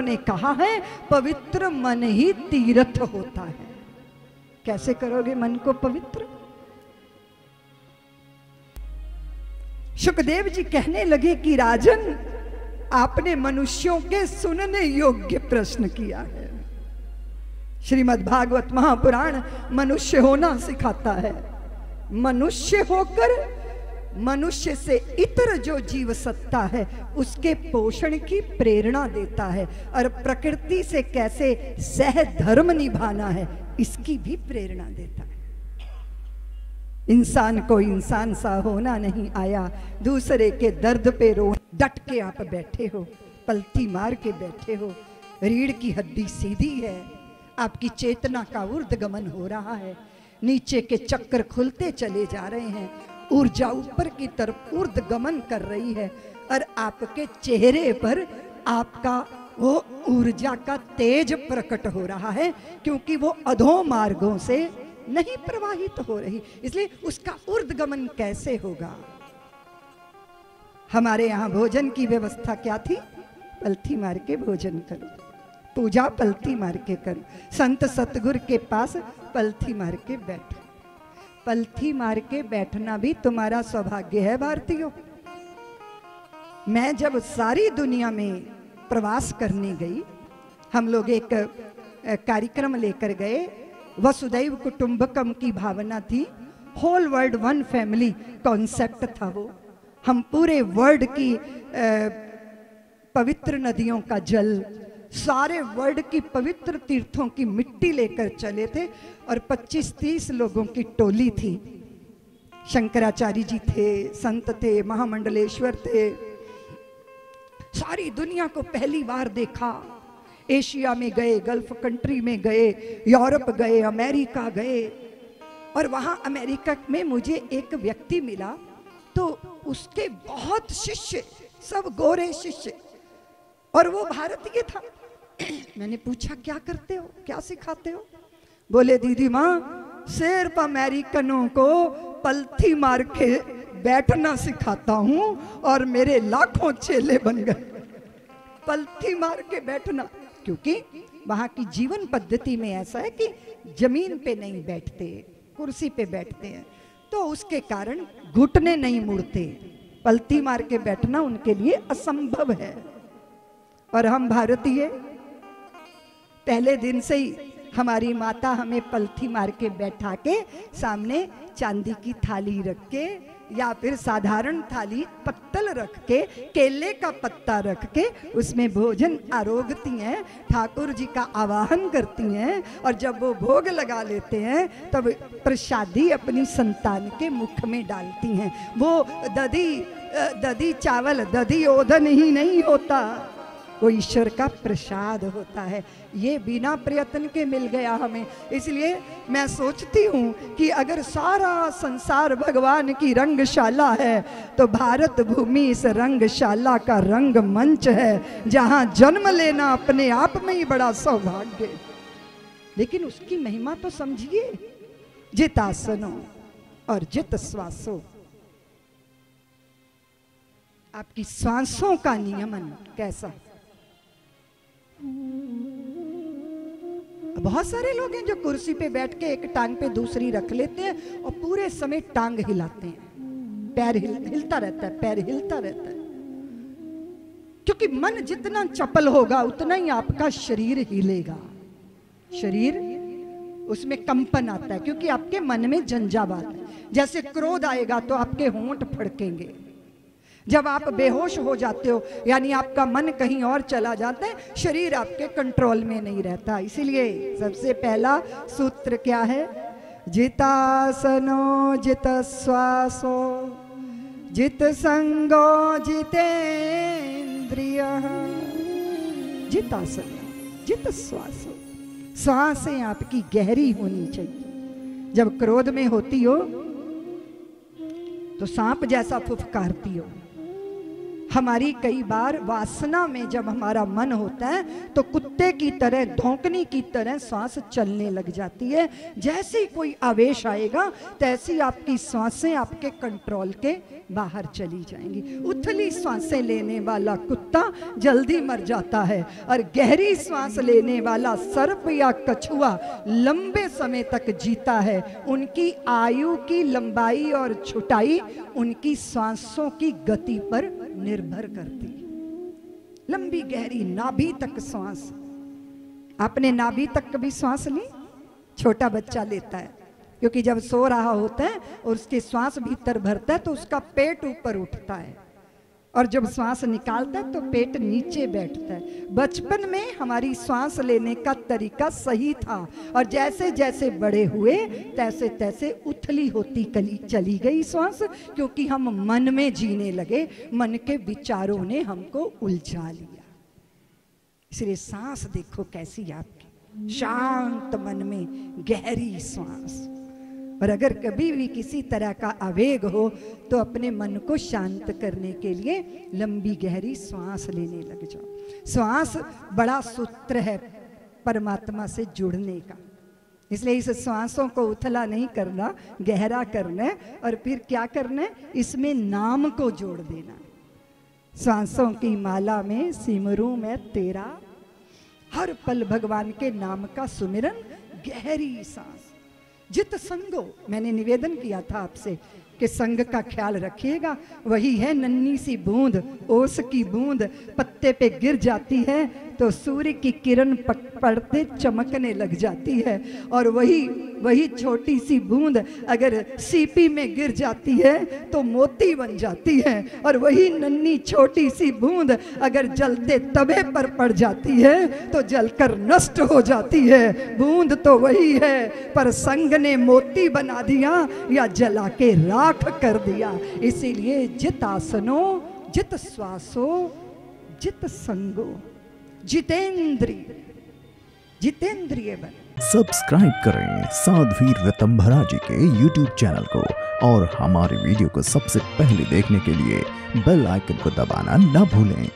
शास्त्रों ने कहा है पवित्र मन ही तीर्थ होता है। कैसे करोगे मन को पवित्र? सुखदेव जी कहने लगे कि राजन, आपने मनुष्यों के सुनने योग्य प्रश्न किया है। श्रीमद् भागवत महापुराण मनुष्य होना सिखाता है। मनुष्य होकर मनुष्य से इतर जो जीव सत्ता है उसके पोषण की प्रेरणा देता है, और प्रकृति से कैसे सह धर्म निभाना है इसकी भी प्रेरणा देता है। इंसान को इंसान सा होना नहीं आया, दूसरे के दर्द पे रो डट के आप बैठे हो, पलती मार के बैठे हो, रीढ़ की हड्डी सीधी है, आपकी चेतना का ऊर्ध्वगमन हो रहा है, नीचे के चक्कर खुलते चले जा रहे हैं, ऊर्जा ऊपर की तरफ ऊर्ध्वगमन कर रही है, और आपके चेहरे पर आपका वो ऊर्जा का तेज प्रकट हो रहा है, क्योंकि वो अधो मार्गों से नहीं प्रवाहित हो रही, इसलिए उसका ऊर्ध्वगमन कैसे होगा। हमारे यहाँ भोजन की व्यवस्था क्या थी? पलथी मार के भोजन करो, पूजा पलथी मार के करो, संत सतगुरु के पास पलथी मार के बैठो। पलथी मार के बैठना भी तुम्हारा सौभाग्य है भारतीयों। मैं जब सारी दुनिया में प्रवास करने गई, हम लोग एक कार्यक्रम लेकर गए, वसुदैव कुटुंबकम की भावना थी, whole world one family concept था वो। हम पूरे वर्ल्ड की पवित्र नदियों का जल, सारे वर्ल्ड की पवित्र तीर्थों की मिट्टी लेकर चले थे, और 25-30 लोगों की टोली थी। शंकराचार्य जी थे, संत थे, महामंडलेश्वर थे। सारी दुनिया को पहली बार देखा। एशिया में गए, गल्फ कंट्री में गए, यूरोप गए, अमेरिका गए, और वहां अमेरिका में मुझे एक व्यक्ति मिला, तो उसके बहुत शिष्य, सब गोरे शिष्य, और वो भारतीय था। मैंने पूछा क्या करते हो, क्या सिखाते हो? बोले दीदी माँ, सिर्फ अमेरिकनों को पलथी मार के बैठना सिखाता हूँ, और मेरे लाखों चेले बन गए। पलथी मार के बैठना, क्योंकि वहां की जीवन पद्धति में ऐसा है कि जमीन पे नहीं बैठते, कुर्सी पे बैठते हैं, तो उसके कारण घुटने नहीं मुड़ते। पलथी मार के बैठना उनके लिए असंभव है। और हम भारतीय पहले दिन से ही, हमारी माता हमें पलथी मार के बैठा के सामने चांदी की थाली रख के, या फिर साधारण थाली पत्तल रख के, केले का पत्ता रख के उसमें भोजन आरोगती हैं, ठाकुर जी का आवाहन करती हैं, और जब वो भोग लगा लेते हैं तब प्रसादी अपनी संतान के मुख में डालती हैं। वो दधी चावल, दधी ओधन ही नहीं होता, वो ईश्वर का प्रसाद होता है। ये बिना प्रयत्न के मिल गया हमें। इसलिए मैं सोचती हूँ कि अगर सारा संसार भगवान की रंगशाला है, तो भारत भूमि इस रंगशाला का रंग मंच है, जहाँ जन्म लेना अपने आप में ही बड़ा सौभाग्य है। लेकिन उसकी महिमा तो समझिए। जित आसनो और जित श्वासो, आपकी श्वासों का नियमन कैसा। बहुत सारे लोग हैं जो कुर्सी पे बैठ के एक टांग पे दूसरी रख लेते हैं और पूरे समय टांग हिलाते हैं, पैर हिलता रहता है, पैर हिलता रहता है। क्योंकि मन जितना चपल होगा उतना ही आपका शरीर हिलेगा। शरीर उसमें कंपन आता है, क्योंकि आपके मन में झंझावात है। जैसे क्रोध आएगा तो आपके होंठ फड़केंगे। जब आप बेहोश हो जाते हो, यानी आपका मन कहीं और चला जाता है, शरीर आपके कंट्रोल में नहीं रहता। इसीलिए सबसे पहला सूत्र क्या है? जितासनो जित श्वासो जित संगो जितेन्द्रिय। जितासनो जित श्वासो, सांसें आपकी गहरी होनी चाहिए। जब क्रोध में होती हो तो सांप जैसा फुफकारती हो, हमारी कई बार वासना में जब हमारा मन होता है तो कुत्ते की तरह, धौंकनी की तरह सांस चलने लग जाती है। जैसे ही कोई आवेश आएगा तैसी आपकी सांसें आपके कंट्रोल के बाहर चली जाएंगी। उथली सांसें लेने वाला कुत्ता जल्दी मर जाता है और गहरी सांस लेने वाला सर्प या कछुआ लंबे समय तक जीता है। उनकी आयु की लंबाई और छुटाई उनकी सांसों की गति पर निर्भर करती है। लंबी गहरी नाभि तक सांस, आपने नाभि तक कभी सांस ली? छोटा बच्चा लेता है, क्योंकि जब सो रहा होता है और उसकी सांस भीतर भरता है तो उसका पेट ऊपर उठता है, और जब सांस निकालता है तो पेट नीचे बैठता है। बचपन में हमारी सांस लेने का तरीका सही था, और जैसे जैसे बड़े हुए तैसे तैसे उथली होती चली गई सांस, क्योंकि हम मन में जीने लगे, मन के विचारों ने हमको उलझा लिया। इसलिए सांस देखो कैसी आपकी, शांत मन में गहरी सांस। और अगर कभी भी किसी तरह का आवेग हो तो अपने मन को शांत करने के लिए लंबी गहरी सांस लेने लग जाओ। सांस बड़ा सूत्र है परमात्मा से जुड़ने का, इसलिए इस सांसों को उथला नहीं करना, गहरा करना है। और फिर क्या करना है, इसमें नाम को जोड़ देना। सांसों की माला में सिमरूं मैं तेरा, हर पल भगवान के नाम का सुमिरन, गहरी सांस। जित संगो, मैंने निवेदन किया था आपसे कि संग का ख्याल रखिएगा। वही है नन्ही सी बूंद, ओस की बूंद पत्ते पे गिर जाती है तो सूर्य की किरण पड़ते चमकने लग जाती है, और वही छोटी सी बूंद अगर सीपी में गिर जाती है तो मोती बन जाती है, और वही नन्ही छोटी सी बूंद अगर जलते तवे पर पड़ जाती है तो जलकर नष्ट हो जाती है। बूंद तो वही है, पर संग ने मोती बना दिया या जला के राख कर दिया। इसीलिए जित आसनो, जित श्वासो, जित संगो, जितेंद्रिय बन। सब्सक्राइब करें साध्वी ऋतंभरा जी के YouTube चैनल को, और हमारे वीडियो को सबसे पहले देखने के लिए बेल आइकन को दबाना न भूलें।